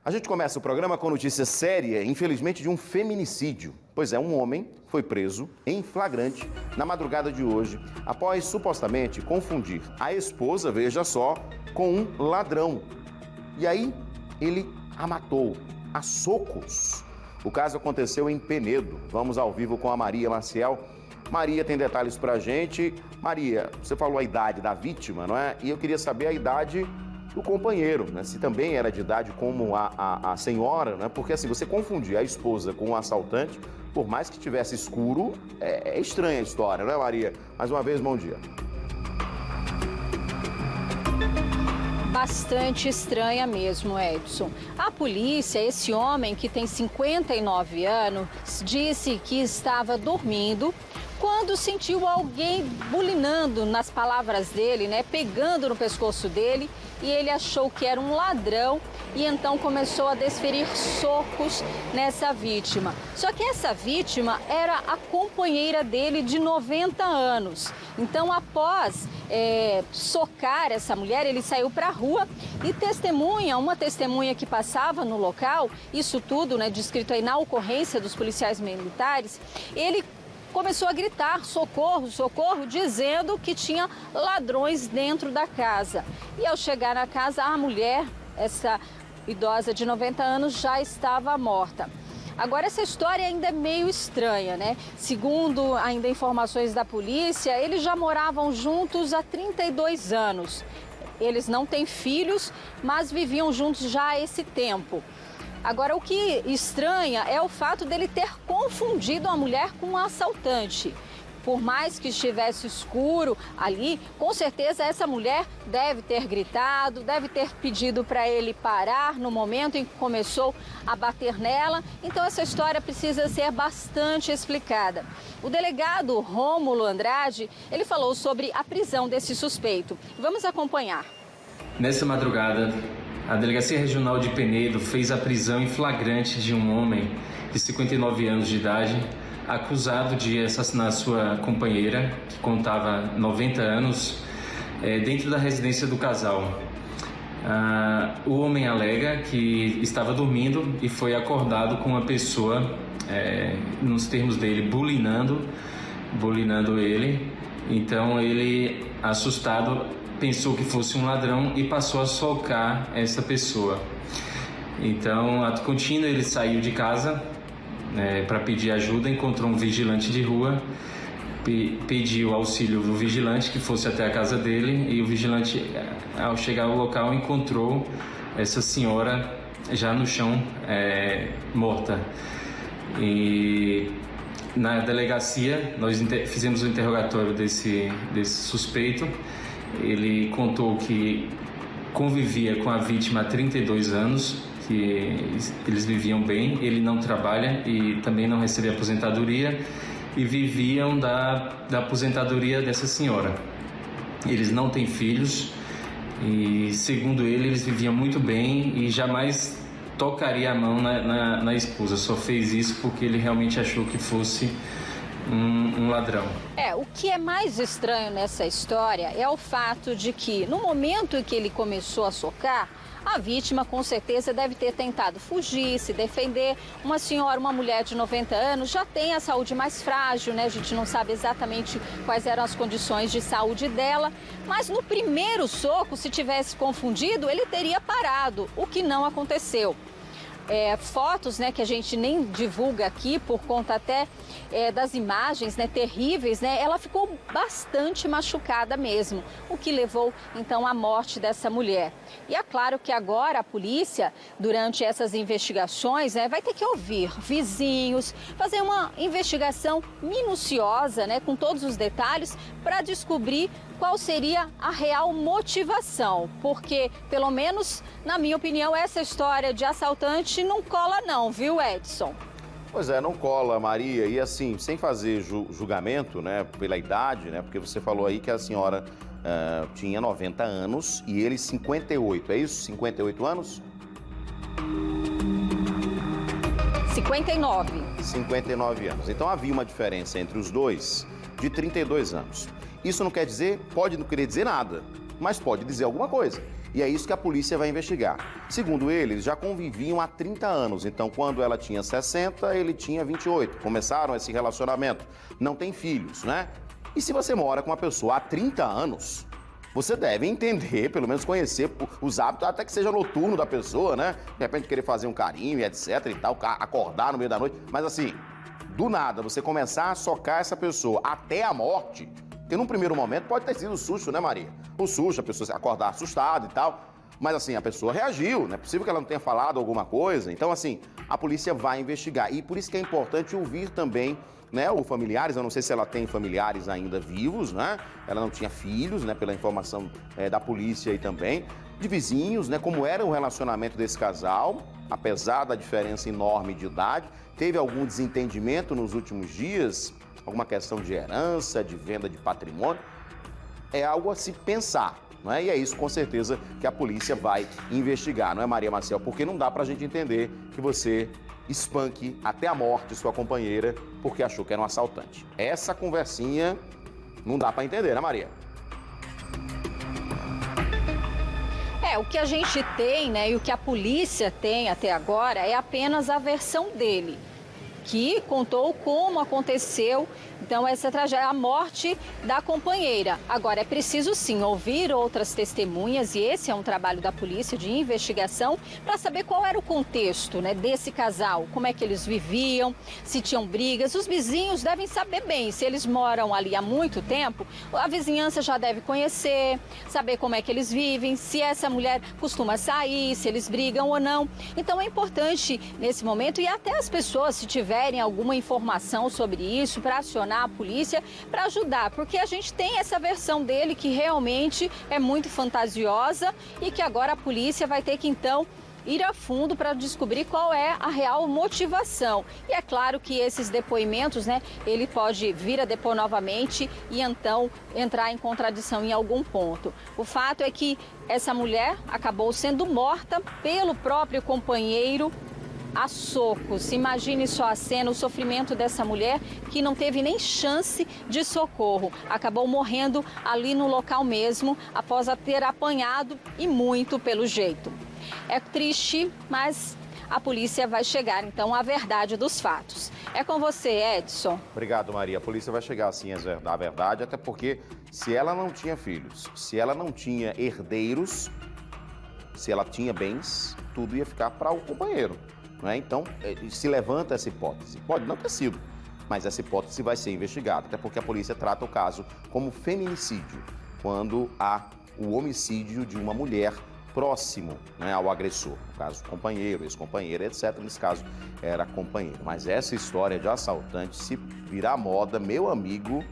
A gente começa o programa com notícia séria, infelizmente, de um feminicídio. Pois é, um homem foi preso em flagrante na madrugada de hoje, após supostamente confundir a esposa, veja só, com um ladrão. E aí, ele a matou a socos. O caso aconteceu em Penedo. Vamos ao vivo com a Maria Maciel. Maria tem detalhes pra gente. Maria, você falou a idade da vítima, não é? E eu queria saber a idade do companheiro, né? Se também era de idade como a senhora, né? Porque assim, você confundir a esposa com o assaltante, por mais que tivesse escuro, é estranha a história, não é, Maria? Mais uma vez, bom dia. Bastante estranha mesmo, Edson. A polícia, esse homem que tem 59 anos, disse que estava dormindo quando sentiu alguém bulinando, nas palavras dele, né, pegando no pescoço dele, e ele achou que era um ladrão e então começou a desferir socos nessa vítima. Só que essa vítima era a companheira dele de 90 anos. Então, após socar essa mulher, ele saiu para a rua e uma testemunha que passava no local, isso tudo, né, descrito aí na ocorrência dos policiais militares, ele começou a gritar socorro, socorro, dizendo que tinha ladrões dentro da casa. E ao chegar na casa, a mulher, essa idosa de 90 anos, já estava morta. Agora, essa história ainda é meio estranha, né? Segundo ainda informações da polícia, eles já moravam juntos há 32 anos. Eles não têm filhos, mas viviam juntos já há esse tempo. Agora, o que estranha é o fato dele ter confundido a mulher com um assaltante. Por mais que estivesse escuro ali, com certeza essa mulher deve ter gritado, deve ter pedido para ele parar no momento em que começou a bater nela. Então, essa história precisa ser bastante explicada. O delegado Rômulo Andrade, ele falou sobre a prisão desse suspeito. Vamos acompanhar. Nessa madrugada, a Delegacia Regional de Penedo fez a prisão em flagrante de um homem de 59 anos de idade, acusado de assassinar sua companheira, que contava 90 anos, dentro da residência do casal. O homem alega que estava dormindo e foi acordado com uma pessoa, nos termos dele, bulinando ele. Então ele, assustado, pensou que fosse um ladrão e passou a socar essa pessoa. Então, ato contínuo, ele saiu de casa para pedir ajuda, encontrou um vigilante de rua, pediu auxílio do vigilante que fosse até a casa dele, e o vigilante, ao chegar ao local, encontrou essa senhora já no chão, morta. E na delegacia, nós fizemos o interrogatório desse suspeito. Ele contou que convivia com a vítima há 32 anos, que eles viviam bem, ele não trabalha e também não recebe aposentadoria, e viviam da aposentadoria dessa senhora. Eles não têm filhos e, segundo ele, eles viviam muito bem e jamais tocaria a mão na esposa. Só fez isso porque ele realmente achou que fosse um ladrão. O que é mais estranho nessa história é o fato de que, no momento em que ele começou a socar, a vítima com certeza deve ter tentado fugir, se defender. Uma senhora, uma mulher de 90 anos, já tem a saúde mais frágil, né? A gente não sabe exatamente quais eram as condições de saúde dela, mas no primeiro soco, se tivesse confundido, ele teria parado, o que não aconteceu. Fotos, né, que a gente nem divulga aqui por conta até das imagens, né, terríveis, né, ela ficou bastante machucada mesmo, o que levou então à morte dessa mulher. E é claro que agora a polícia, durante essas investigações, né, vai ter que ouvir vizinhos, fazer uma investigação minuciosa, né, com todos os detalhes, para descobrir qual seria a real motivação, porque, pelo menos, na minha opinião, essa história de assaltante não cola não, viu, Edson? Pois é, não cola, Maria. E assim, sem fazer julgamento, né, pela idade, né, porque você falou aí que a senhora tinha 90 anos e ele 58, é isso? 58 anos? 59. 59 anos. Então havia uma diferença entre os dois de 32 anos. Isso não quer dizer, pode não querer dizer nada. mas pode dizer alguma coisa. E é isso que a polícia vai investigar. Segundo ele, eles já conviviam há 30 anos. Então, quando ela tinha 60, ele tinha 28. Começaram esse relacionamento. Não tem filhos, né? E se você mora com uma pessoa há 30 anos, você deve entender, pelo menos conhecer os hábitos, até que seja noturno da pessoa, né? De repente querer fazer um carinho e etc e tal, acordar no meio da noite. Mas assim, do nada, você começar a socar essa pessoa até a morte, porque num primeiro momento pode ter sido o susto, né, Maria? O susto, a pessoa acordar assustada e tal. Mas assim, a pessoa reagiu, não é possível que ela não tenha falado alguma coisa. Então assim, a polícia vai investigar. E por isso que é importante ouvir também, né, os familiares. Eu não sei se ela tem familiares ainda vivos, né? Ela não tinha filhos, né, pela informação da polícia aí também. De vizinhos, né, como era o relacionamento desse casal, apesar da diferença enorme de idade. Teve algum desentendimento nos últimos dias? Alguma questão de herança, de venda de patrimônio? É algo a se pensar, não é? E é isso, com certeza, que a polícia vai investigar, não é, Maria Marcel? Porque não dá pra gente entender que você espanque até a morte sua companheira porque achou que era um assaltante. Essa conversinha não dá pra entender, né, Maria? O que a gente tem, né, e o que a polícia tem até agora é apenas a versão dele, que contou como aconteceu, então, essa tragédia, a morte da companheira. Agora, é preciso sim ouvir outras testemunhas, e esse é um trabalho da polícia de investigação, para saber qual era o contexto, né, desse casal, como é que eles viviam, se tinham brigas. Os vizinhos devem saber bem, se eles moram ali há muito tempo, a vizinhança já deve conhecer, saber como é que eles vivem, se essa mulher costuma sair, se eles brigam ou não. Então, é importante nesse momento, e até as pessoas, se tiverem alguma informação sobre isso, para acionar a polícia para ajudar, porque a gente tem essa versão dele que realmente é muito fantasiosa e que agora a polícia vai ter que então ir a fundo para descobrir qual é a real motivação. E é claro que esses depoimentos, né, ele pode vir a depor novamente e então entrar em contradição em algum ponto. O fato é que essa mulher acabou sendo morta pelo próprio companheiro a socos. Imagine só a cena, o sofrimento dessa mulher que não teve nem chance de socorro. Acabou morrendo ali no local mesmo, após ter apanhado e muito pelo jeito. É triste, mas a polícia vai chegar então à verdade dos fatos. É com você, Edson. Obrigado, Maria. A polícia vai chegar sim à verdade, até porque se ela não tinha filhos, se ela não tinha herdeiros, se ela tinha bens, tudo ia ficar para o companheiro. Não é? Então, se levanta essa hipótese. Pode não ter sido, mas essa hipótese vai ser investigada, até porque a polícia trata o caso como feminicídio, quando há o homicídio de uma mulher próximo, né, ao agressor. No caso, companheiro, ex-companheiro, etc. Nesse caso, era companheiro. Mas essa história de assaltante, se virar moda, meu amigo,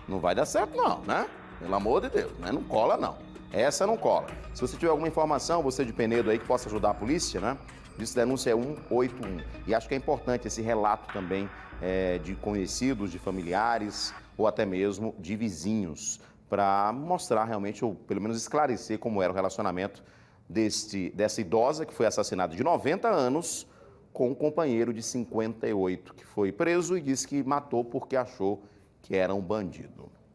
não vai dar certo não, né? Pelo amor de Deus, né? Não cola não. Essa não cola. Se você tiver alguma informação, você de Penedo aí, que possa ajudar a polícia, né? Isso, denúncia é 181. E acho que é importante esse relato também de conhecidos, de familiares ou até mesmo de vizinhos, para mostrar realmente, ou pelo menos esclarecer como era o relacionamento dessa idosa que foi assassinada de 90 anos com um companheiro de 58, que foi preso e disse que matou porque achou que era um bandido.